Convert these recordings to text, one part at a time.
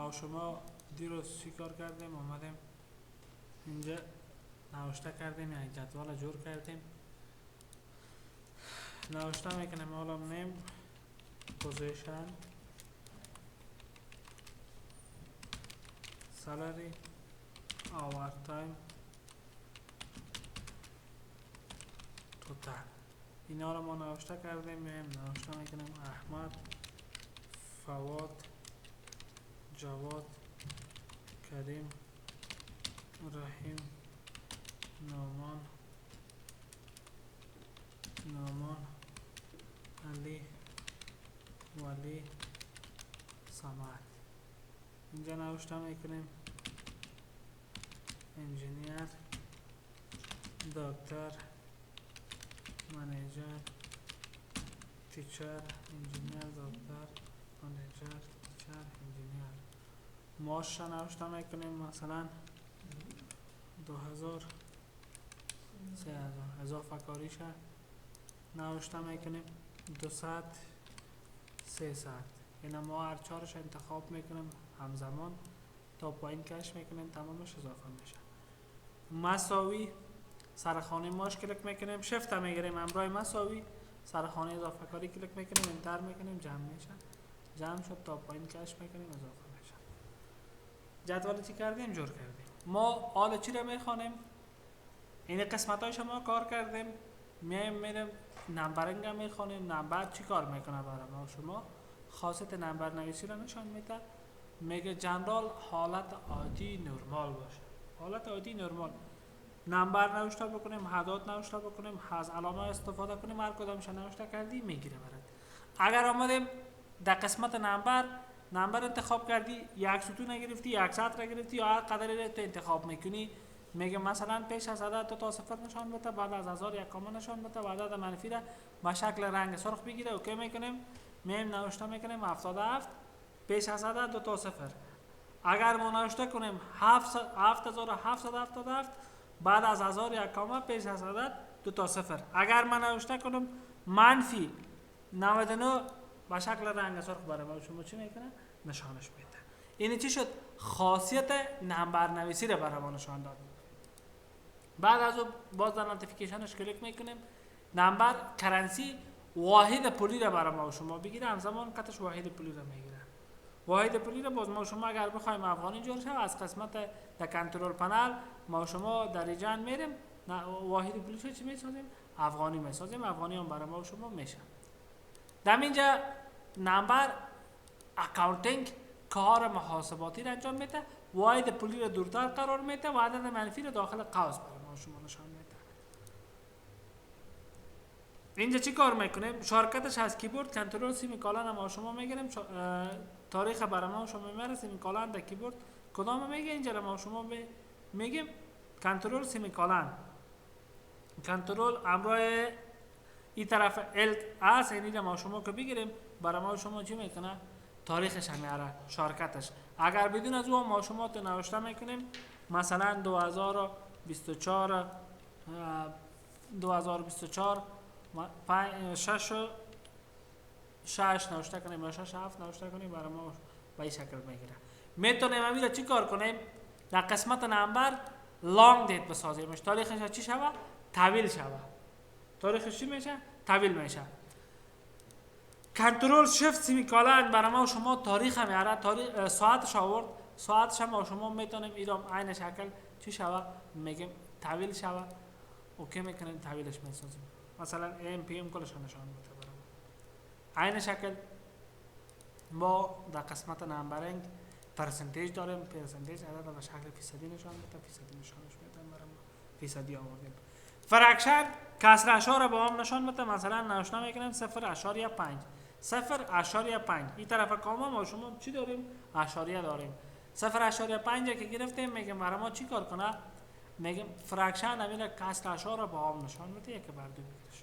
ما شما دیروز چی کار کردیم؟ اومدیم اینجا نوشته کردیم، یک جدول جور کردیم. نوشته میکنیم حالا نیم پوزیشن سالری آور تایم توتال. اینا رو ما نوشته کردیم. نوشته میکنیم احمد، فواد، جواد، کریم، رحیم، نومان، علی، ولی، سماعت. اینجا نوشته میکنیم انجینیر، دکتر، منیجر، تیچر، انجینیر، دکتر، منیجر، تیچر، انجینیر. معاشش نوشته میکنیم مثلا 2000 3000 اضافه کاریشه نوشته میکنیم 200 300. اینا ما هر چهارش انتخاب میکنیم همزمان تا پایین کش میکنیم، تمامش اضافه میشه. مساوی سرخانه ماش کلیک میکنیم، شفت میگیریم همراه مساوی سرخانه اضافه کاری کلیک میکنیم، انتر میکنیم، جمع میشه. جمع شد تا پایین کش میکنیم، اضافه میشه. جدول چی کردیم؟ جور کردیم. ما حالا چی رو میخوانیم؟ این قسمت های شما کار کردیم. میریم نمبرینگ رو میخوانیم. نمبر چی کار میکنه برای ما؟ شما خاصیت نمبر نویسی رو نشان میده. میگه جنرال حالت عادی نرمال باشه. حالت عادی نرمال نمبر نوشته بکنیم، حدات نوشته بکنیم، از علامه استفاده کنیم، هر کدامش نوشته کردی میگیره برات. اگر آمدیم در قسمت نمبر انتخاب کردی، یک ستون گرفتی، یک سطر گرفتی یا هر قدری تو انتخاب میکنی، میگه مثلا پیش از عدد 2 تا 0 نشان بده، بعد از 1000 یک کامه نشان بده، بعد عدد منفی را به شکل رنگ سرخ بگیره. اوکی میکنیم، نوشته میکنیم 77 پیش از عدد 2 تا 0. اگر ما نوشته کنیم 7777 بعد از 1000 یک کامه پیش از عدد 2 تا 0. اگر من نوشته کنم منفی 99 با شکل رنگ سرخ برای ما شما چی میکنه؟ نشانش میده. این چی شد؟ خاصیت نمبر نویسی رو برای ما نشان داد. بعد از اون باز در نوتیفیکیشنش کلیک میکنیم. نمبر کرنسی واحد پولی رو برای ما شما بگیره، همزمان قطعش واحد پولی رو میگیره. واحد پولی رو باز ما شما اگر بخوایم افغانی جور شه از قسمت در کنترل پنل ما شما در ریجن میریم، واحد پولی رو چی میسازیم؟ افغانی میسازیم. افغانی هم برای ما شما میشه. در اینجا نمبر اکاونتینگ کار محاسباتی را انجام میده، واحد پولی را دورتر قرار میده و عدد منفی را داخل قوس برای ما شما نشان میده. اینجا چی کار میکنیم؟ شارکتش از کیبورد کنترل سیمیکالن ما شما میگیریم، تاریخ برای ما شما میاره. سیمیکالن در کیبورد کدام میگه؟ اینجا ما شما میگیم کنترل سیمیکالن. کنترل همراه این طرف الت اس، اینجا ما شما که بگیریم برای ما شما چی میکنه؟ تاریخش میاره، شارکتش. اگر بدون از اون ما شما تو نوشته میکنیم مثلا 2024 6 نوشته کنیم یا 6 7 نوشته کنیم برای ما به این شکل میگیره. میتونیم همین را چی کار کنیم؟ در قسمت نمبر لانگ دیت بسازیمش. تاریخش چی شوه؟ طویل شوه. تاریخش چی میشه؟ طویل میشه. کنترل شفت سیمیکالن برای ما شما تاریخ میاره، تاریخ ساعتش آورد. ساعتش ما شما میتونیم ایرام عین شکل چی شوه؟ میگیم طویل شوه. اوکی میکنیم، طویلش میسازیم. مثلا ام پی ام کلش نشان میده برام. عین شکل ما در قسمت نمبرینگ پرسنتیج داریم. پرسنتیج عدد به شکل فیصدی نشان میده، فیصدی نشانش میده برام. فیصدی آوردیم. فرکشن کسر اشاره با هم نشان میده. مثلا نوشته میکنیم 0.5 0.5. این طرف کامه ما شما چی داریم؟ اشاریه داریم. 0.5 که گرفتیم میگیم برای ما چی کار کنه؟ میگیم فرکشن همین کسر اشاره با هم نشان میده، یک بر دو بگیرش.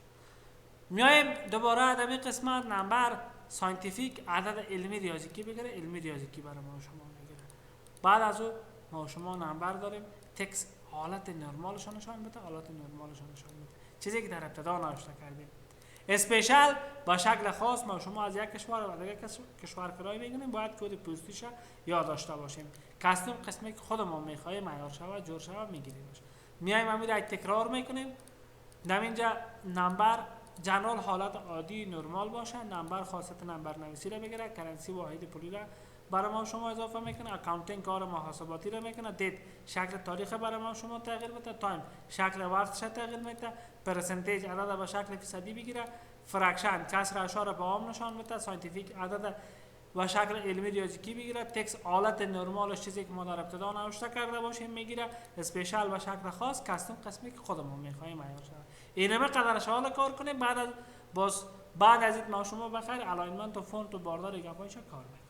میایم دوباره در این قسمت نمبر ساینتیفیک عدد علمی ریاضیکی بگیره. علمی ریاضیکی برای ما شما میگیره. بعد از اون ما شما نمبر داریم. تکس حالت نرمالش نشان میده، حالت نرمالش نشان میده. چیزی که در ابتدا نوشته کردیم. اسپیشال با شکل خاص ما شما از یک کشور و دیگه کشور کرایه میگیریم، باید کد پستیش یاد داشته باشیم. کاستوم قسمی که خودمون میخوایم معیار شود جور شود میگیریمش. میایم همین تکرار میکنیم. در اینجا نمبر جنرال حالت عادی نرمال باشه، نمبر خاصیت نمبر نویسی را بگیره، کرنسی واحد پولی را برای ما شما اضافه میکنه، اکاونتینگ کار محاسباتی را میکنه، دیت شکل تاریخ برای ما شما تغییر بده، تایم شکل وقتش تغییر میده، پرسنتیج عدد به شکل فیصدی بگیره، فرکشن کسر اشاره به عام نشان میده، ساینتیفیک عدد و شکل علمی ریاضیکی بگیره، تکس حالت نرمالش چیزی که ما در ابتدا نوشته کرده باشیم میگیره، اسپیشال و شکل خاص، کاستوم قسمی که خودمون میخوایم معیار شود. اینم قدرش حالا کار کنیم. بعد از این ما شما بخیر الاینمنت و فونت و باردار گپایش کار میکنیم.